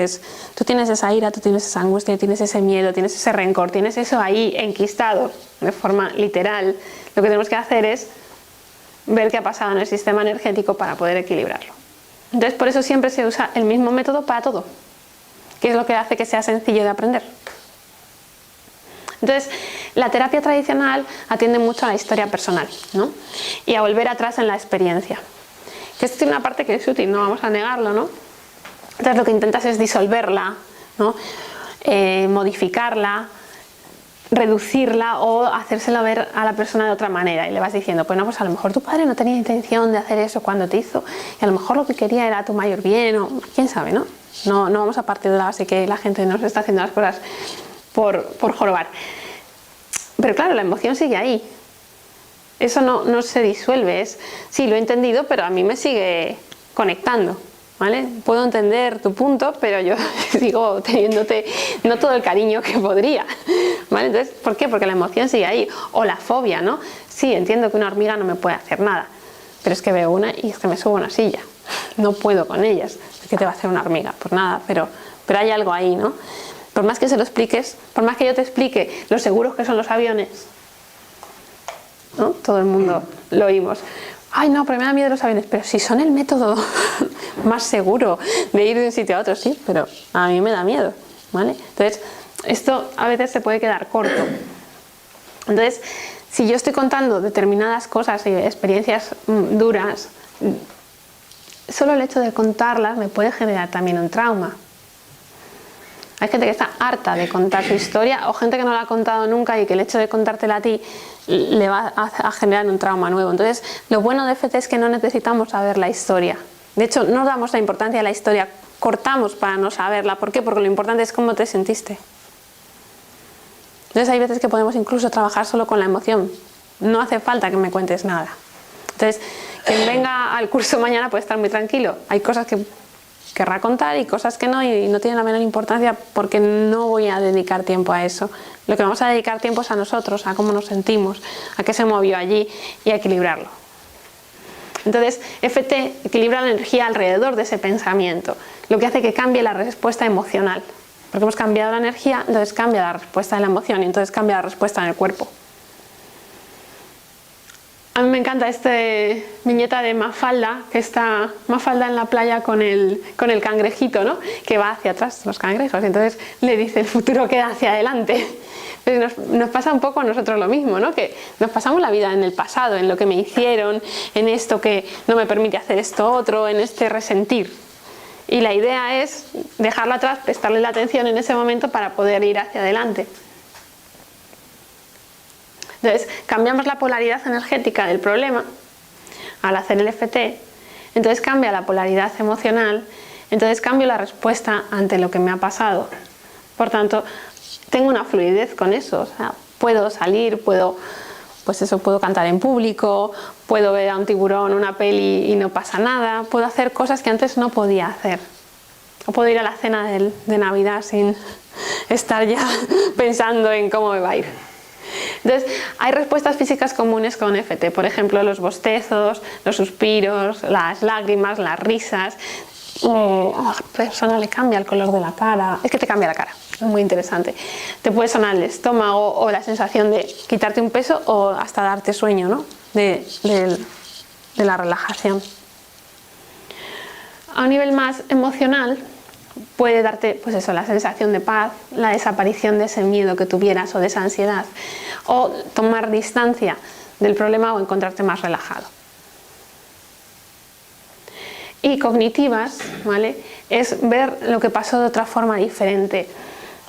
tú tienes esa ira, tú tienes esa angustia, tienes ese miedo, tienes ese rencor, tienes eso ahí enquistado de forma literal. Lo que tenemos que hacer es ver qué ha pasado en el sistema energético para poder equilibrarlo. Entonces por eso siempre se usa el mismo método para todo, que es lo que hace que sea sencillo de aprender. Entonces, la terapia tradicional atiende mucho a la historia personal, ¿no? Y a volver atrás en la experiencia. Que esto tiene una parte que es útil, no vamos a negarlo, ¿no? Entonces lo que intentas es disolverla, ¿no? Modificarla, reducirla o hacérselo ver a la persona de otra manera, y le vas diciendo, pues no, pues a lo mejor tu padre no tenía intención de hacer eso cuando te hizo, y a lo mejor lo que quería era tu mayor bien, o quién sabe, ¿no? No vamos a partir de la base que la gente no se está haciendo las cosas por jorobar. Pero claro, la emoción sigue ahí. Eso no se disuelve. Sí, lo he entendido, pero a mí me sigue conectando, ¿vale? Puedo entender tu punto, pero yo sigo teniéndote no todo el cariño que podría, ¿vale? Entonces, ¿por qué? Porque la emoción sigue ahí. O la fobia, ¿no? Sí, entiendo que una hormiga no me puede hacer nada, pero es que veo una y es que me subo a una silla. No puedo con ellas. ¿Qué te va a hacer una hormiga? Pues nada, pero hay algo ahí, ¿no? Por más que se lo expliques, por más que yo te explique lo seguros que son los aviones, ¿no? Todo el mundo lo oímos. Ay, no, pero me da miedo los aviones. Pero si son el método más seguro de ir de un sitio a otro, sí, pero a mí me da miedo, ¿vale? Entonces, esto a veces se puede quedar corto. Entonces, si yo estoy contando determinadas cosas y experiencias duras, solo el hecho de contarlas me puede generar también un trauma. Hay gente que está harta de contar su historia, o gente que no la ha contado nunca y que el hecho de contártela a ti le va a generar un trauma nuevo. Entonces, lo bueno de FT es que no necesitamos saber la historia. De hecho, no damos la importancia a la historia, cortamos para no saberla. ¿Por qué? Porque lo importante es cómo te sentiste. Entonces, hay veces que podemos incluso trabajar solo con la emoción. No hace falta que me cuentes nada. Entonces, quien venga al curso mañana puede estar muy tranquilo. Hay cosas que querrá contar y cosas que no, y no tiene la menor importancia, porque no voy a dedicar tiempo a eso. Lo que vamos a dedicar tiempo es a nosotros, a cómo nos sentimos, a qué se movió allí y a equilibrarlo. Entonces, FT equilibra la energía alrededor de ese pensamiento, lo que hace que cambie la respuesta emocional. Porque hemos cambiado la energía, entonces cambia la respuesta de la emoción y entonces cambia la respuesta en el cuerpo. A mí me encanta esta viñeta de Mafalda, que está Mafalda en la playa con el cangrejito, ¿no? Que va hacia atrás, los cangrejos, y entonces le dice: el futuro queda hacia adelante. Entonces nos pasa un poco a nosotros lo mismo, ¿no? Que nos pasamos la vida en el pasado, en lo que me hicieron, en esto que no me permite hacer esto otro, en este resentir. Y la idea es dejarlo atrás, prestarle la atención en ese momento para poder ir hacia adelante. Entonces, cambiamos la polaridad energética del problema al hacer el FT, entonces cambia la polaridad emocional, entonces cambio la respuesta ante lo que me ha pasado. Por tanto, tengo una fluidez con eso, o sea, puedo salir, puedo cantar en público, puedo ver a un tiburón, una peli y no pasa nada, puedo hacer cosas que antes no podía hacer. O puedo ir a la cena de Navidad sin estar ya pensando en cómo me va a ir. Entonces, hay respuestas físicas comunes con FT, por ejemplo, los bostezos, los suspiros, las lágrimas, las risas. A la persona le cambia el color de la cara, es que te cambia la cara, es muy interesante. Te puede sonar el estómago o la sensación de quitarte un peso o hasta darte sueño, ¿no? de la relajación. A un nivel más emocional, puede darte, pues eso, la sensación de paz, la desaparición de ese miedo que tuvieras o de esa ansiedad, o tomar distancia del problema o encontrarte más relajado. Y cognitivas, ¿vale? Es ver lo que pasó de otra forma diferente,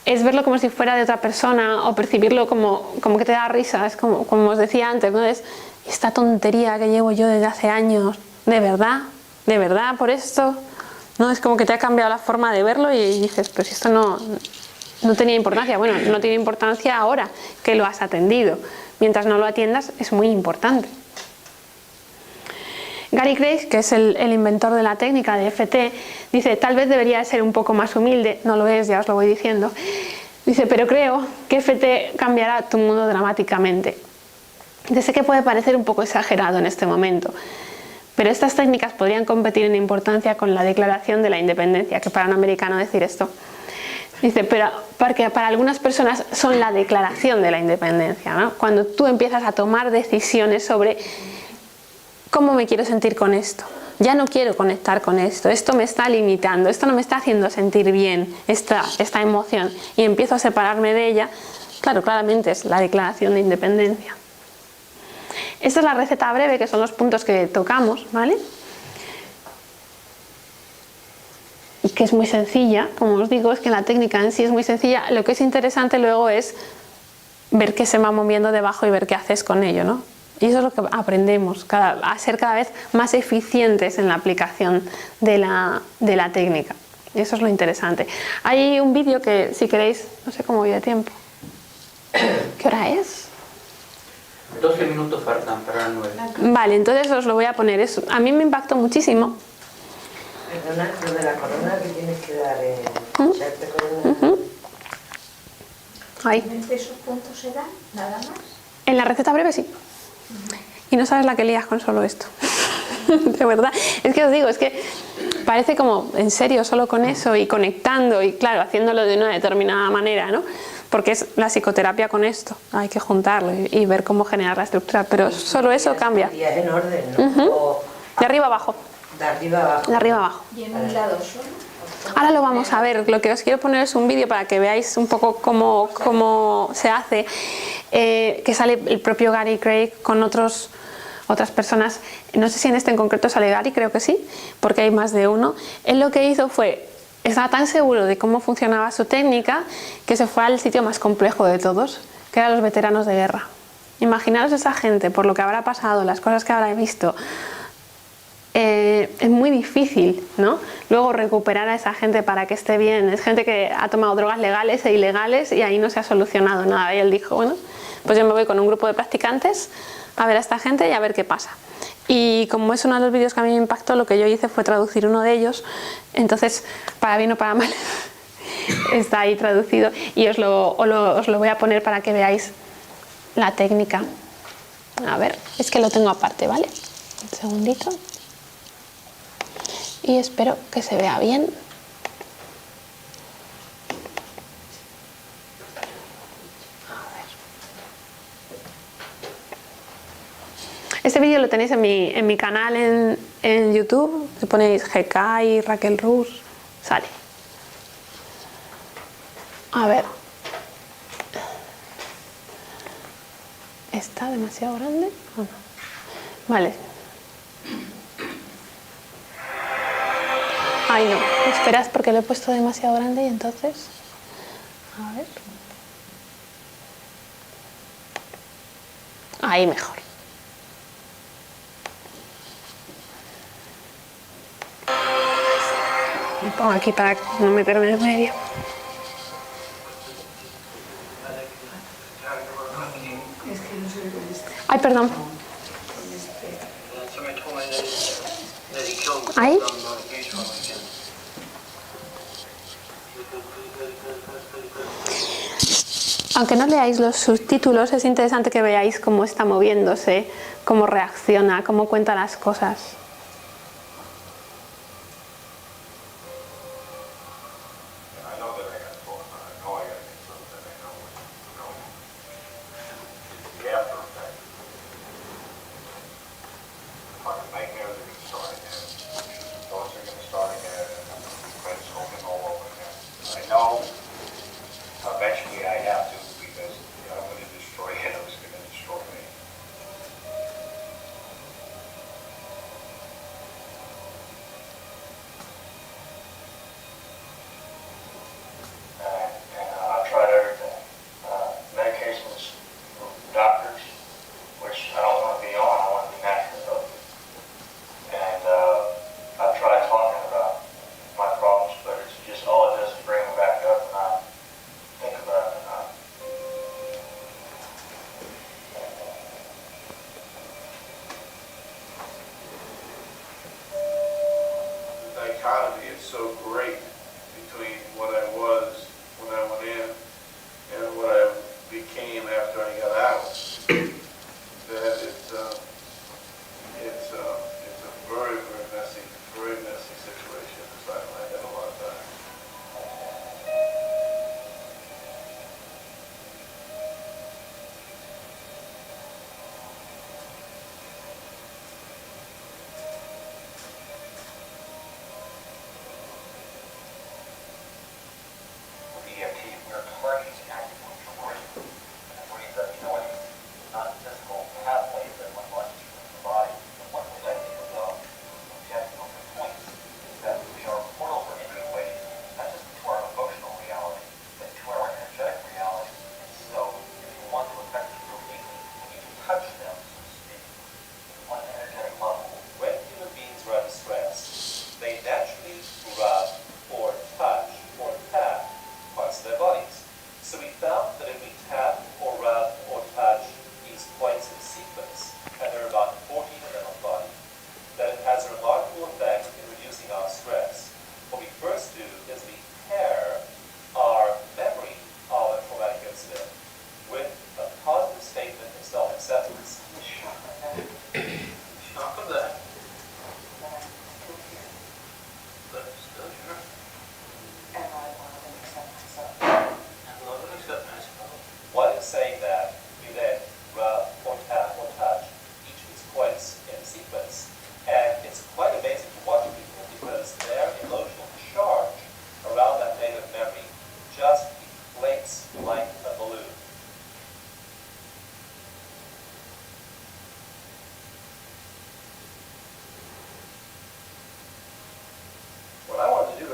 es verlo como si fuera de otra persona o percibirlo como que te da risa, es como os decía antes, ¿no? Es esta tontería que llevo yo desde hace años, ¿de verdad por esto? No, es como que te ha cambiado la forma de verlo y dices, pero si esto no tenía importancia. Bueno, no tiene importancia ahora que lo has atendido. Mientras no lo atiendas es muy importante. Gary Grace, que es el inventor de la técnica de FT, dice: tal vez debería ser un poco más humilde, no lo es, ya os lo voy diciendo. Dice: pero creo que FT cambiará tu mundo dramáticamente. Sé que puede parecer un poco exagerado en este momento, pero estas técnicas podrían competir en importancia con la Declaración de la Independencia, que para un americano decir esto, dice, pero porque para algunas personas son la declaración de la independencia, ¿no? Cuando tú empiezas a tomar decisiones sobre cómo me quiero sentir con esto, ya no quiero conectar con esto me está limitando, esto no me está haciendo sentir bien, esta emoción, y empiezo a separarme de ella, claro, claramente es la Declaración de Independencia. Esta es la receta breve, que son los puntos que tocamos, ¿vale? Y que es muy sencilla, como os digo, es que la técnica en sí es muy sencilla. Lo que es interesante luego es ver qué se va moviendo debajo y ver qué haces con ello, ¿no? Y eso es lo que aprendemos, a ser cada vez más eficientes en la aplicación de la técnica. Y eso es lo interesante. Hay un vídeo que, si queréis, no sé cómo voy de tiempo. ¿Qué hora es? 12 minutos faltan para las 9. Vale, entonces os lo voy a poner. A mí me impactó muchísimo. Perdona, lo de la corona que tienes que dar en echarte corona. Ahí. ¿Esos puntos se dan? ¿Nada más? En la receta breve sí. Y no sabes la que lías con solo esto. De verdad. Es que os digo, es que parece como en serio solo con eso y conectando y claro, haciéndolo de una determinada manera, ¿no? Porque es la psicoterapia con esto. Hay que juntarlo y ver cómo generar la estructura. Pero solo eso cambia. Y es en orden, ¿no? O De arriba abajo. de arriba abajo. De arriba abajo. ¿Y en un lado solo? Ahora lo vamos a ver. Lo que os quiero poner es un vídeo para que veáis un poco cómo se hace. Que sale el propio Gary Craig con otras personas. No sé si en este en concreto sale Gary, creo que sí, porque hay más de uno. Él lo que hizo fue, estaba tan seguro de cómo funcionaba su técnica que se fue al sitio más complejo de todos, que eran los veteranos de guerra. Imaginaros esa gente, por lo que habrá pasado, las cosas que habrá visto. Es muy difícil, ¿no? Luego recuperar a esa gente para que esté bien. Es gente que ha tomado drogas legales e ilegales y ahí no se ha solucionado nada. Y él dijo, bueno, pues yo me voy con un grupo de practicantes a ver a esta gente y a ver qué pasa. Y como es uno de los vídeos que a mí me impactó, lo que yo hice fue traducir uno de ellos. Entonces, para bien o para mal, está ahí traducido y os lo voy a poner para que veáis la técnica. A ver, es que lo tengo aparte, ¿vale? Un segundito. Y espero que se vea bien. Este vídeo lo tenéis en mi canal en YouTube. Si ponéis GK y Raquel Rus, sale. A ver. ¿Está demasiado grande o no? Vale. Ay, no. Esperad porque lo he puesto demasiado grande y entonces... A ver. Ahí mejor. Me pongo aquí para no meterme en medio. Ay, perdón. Ahí. Aunque no leáis los subtítulos, es interesante que veáis cómo está moviéndose, cómo reacciona, cómo cuenta las cosas.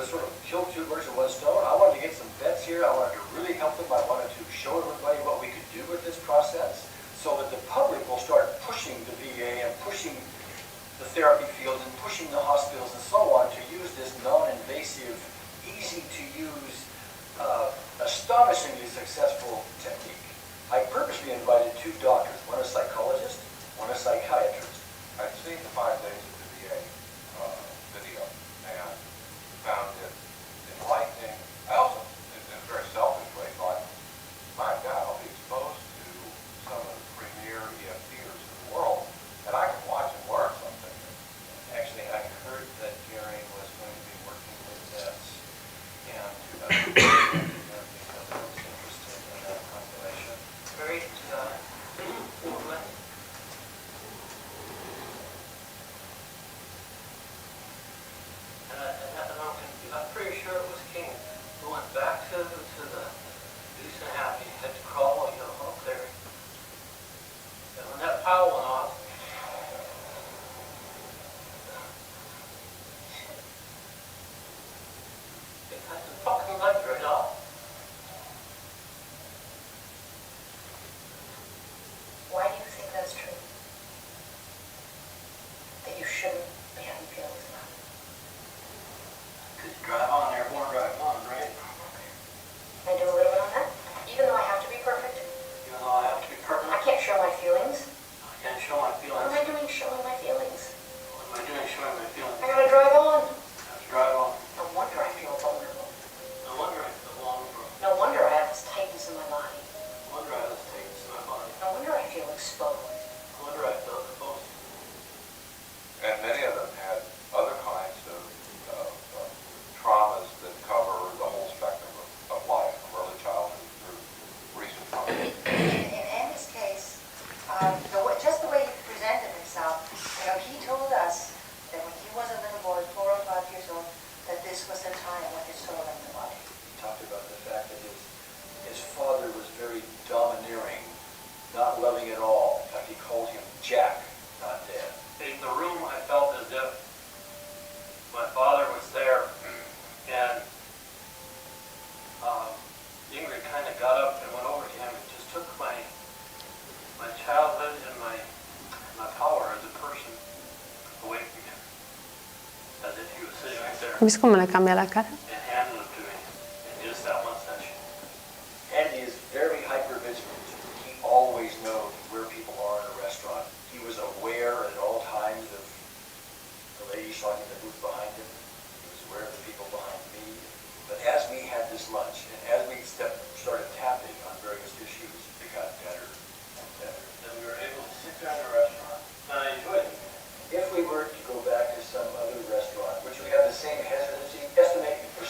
sort of kill two birds with one stone. I wanted to get some vets here. I wanted to really help them. I wanted to show everybody what we could do with this process so that the public will start pushing the VA and pushing the therapy field and pushing the hospitals and so on to use this non-invasive, easy-to-use, astonishingly successful technique. I purposely invited two doctors, one a psychologist, one a psychiatrist. I'd seen the 5 days of the VA video and found it enlightening. I also, in a very selfish way, thought, my God, I'll be exposed to some of the premier EFTers in the world, and I can watch and learn something. Actually, I heard that Gary was going to be working with vets and because I was interested in that population. Great. I'm pretty sure it was King who went back to the Deuce and Happy, had to crawl up there. And when that pile went off, it cut the fucking legs right off. Why do you think that's true? That you shouldn't be having feelings about it? Because you drive on there, born drive on, right? Can I do a little bit on that? Even though I have to be perfect, Even though I have to be perfect, I can't show my feelings. I can't show my What feelings. am I doing showing my feelings? What am I doing showing my feelings? I gotta drive on. I have to drive on. No wonder I feel vulnerable. No wonder I feel vulnerable. No wonder I have this tightness in my body. No wonder I have this tightness in my body. No wonder I feel exposed. No wonder I feel exposed. And many of them had other kinds of traumas that cover the whole spectrum of life, from early childhood through recent trauma. In Andy's case, just the way he presented himself, he told us that when he was a little boy, 4 or 5 years old, that this was the time when his soul left the body. He talked about the fact that his father was very domineering, not loving at all. In fact, he called him Jack, not Dad. In the room, I felt as if my father was there, and Ingrid kind of got up and went over to him and just took my childhood and my power as a person away from him, as if he was sitting right there, ¿Ves cómo le cambia la cara? and handed it to me in just that one session. Andy is very hyper-vigilant. He always knows where people are in a restaurant. He was aware at all times of the lady talking in the booth behind him. He was aware of the people behind me. But as we had this lunch, and as we started tapping on various issues, it got better and better. And we were able to sit there in a restaurant, and I enjoyed it. If we were to go back to some other restaurant, which we have the same hesitancy, estimate for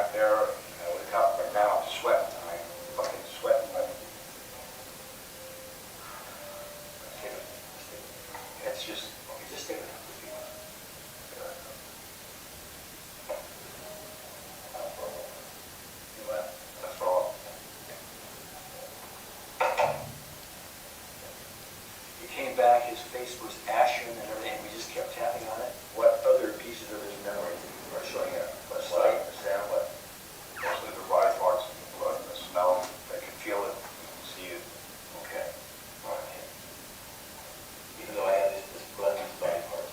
back there, and I wake up, but now I'm sweating. I'm fucking sweating. It's just, okay, just take it out. That's all. He came back, his face was ashen and everything, we just kept tapping on it. What other pieces of his memory are showing up? The sight, the sound, what? Mostly the body parts, the blood, the smell. I can feel it, see it. Okay. All right. Even though I have this blood in his body parts,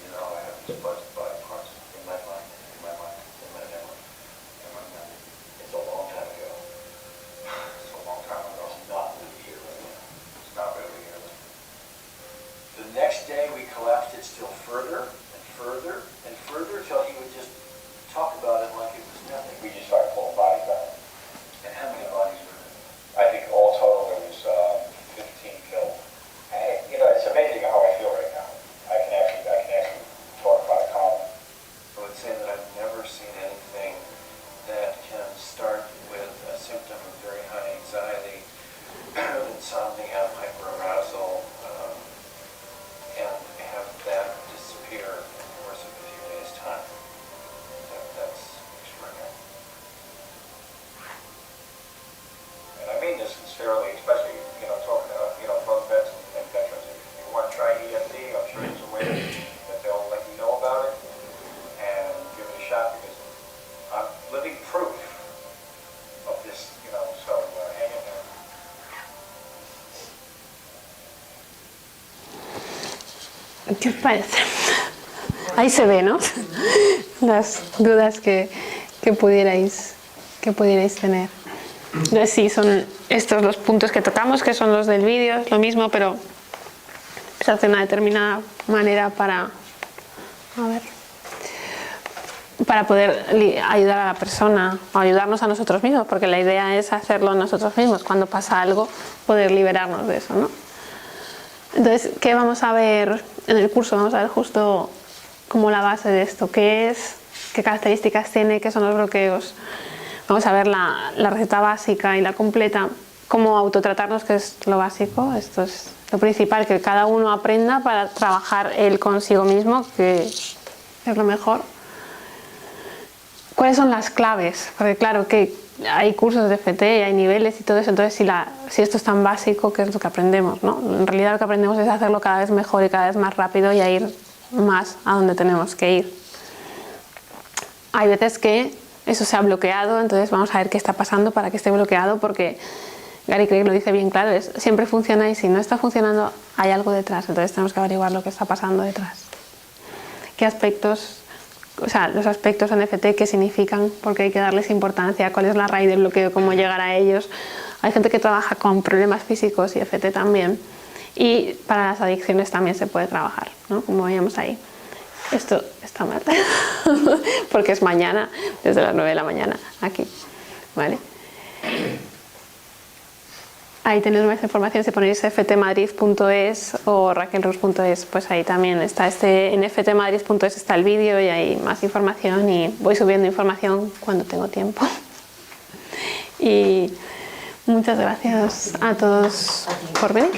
Even though I have these body parts. in my mind, in my memory, In my memory. it's a long time ago. It's a long time ago. It's not really here right now. It's not really here. The next day, we collapsed it still further and further and further till he would just talk about it like it was nothing. We just started pulling bodies out. And how many bodies were there? I think all total there was 15 killed. You know, it's amazing how I feel right now. I can actually talk about it calmly. I would say that I've never seen anything that can start with a symptom of very high anxiety, insomnia, hyperarousal, and have that disappear in the course of a few days' time. That's extraordinary. And I mean this sincerely, especially, talking to, both vets and veterans. If you want to try EFT, I'm sure there's a way that they'll let you know about it and give it a shot because I'm living proof of this, so hang in there. ¿Qué os parece? Ahí se ve, ¿no? Las dudas que pudierais tener. Entonces sí, son estos los puntos que tocamos, que son los del vídeo, es lo mismo, pero se hace de una determinada manera para poder ayudar a la persona o ayudarnos a nosotros mismos, porque la idea es hacerlo nosotros mismos, cuando pasa algo, poder liberarnos de eso, ¿no? Entonces, ¿qué vamos a ver en el curso? Vamos a ver justo como la base de esto, qué es, qué características tiene, qué son los bloqueos. Vamos a ver la receta básica y la completa, cómo autotratarnos, que es lo básico. Esto es lo principal, que cada uno aprenda para trabajar él consigo mismo, que es lo mejor. ¿Cuáles son las claves? Porque claro que hay cursos de FT, hay niveles y todo eso, entonces si esto es tan básico, ¿qué es lo que aprendemos, no? En realidad lo que aprendemos es hacerlo cada vez mejor y cada vez más rápido y a ir más a donde tenemos que ir. Hay veces que eso se ha bloqueado, entonces vamos a ver qué está pasando para que esté bloqueado, porque Gary Craig lo dice bien claro, siempre funciona y si no está funcionando hay algo detrás, entonces tenemos que averiguar lo que está pasando detrás. ¿Qué aspectos? O sea, los aspectos NFT, qué significan, porque hay que darles importancia, cuál es la raíz del bloqueo, cómo llegar a ellos. Hay gente que trabaja con problemas físicos y FT también. Y para las adicciones también se puede trabajar, ¿no? Como veíamos ahí. Esto está mal, porque es mañana, desde las 9 de la mañana, aquí, ¿vale? Ahí tenéis más información, si ponéis ftmadrid.es o raquelrus.es, pues ahí también está en ftmadrid.es está el vídeo y hay más información y voy subiendo información cuando tengo tiempo. Y muchas gracias a todos por venir.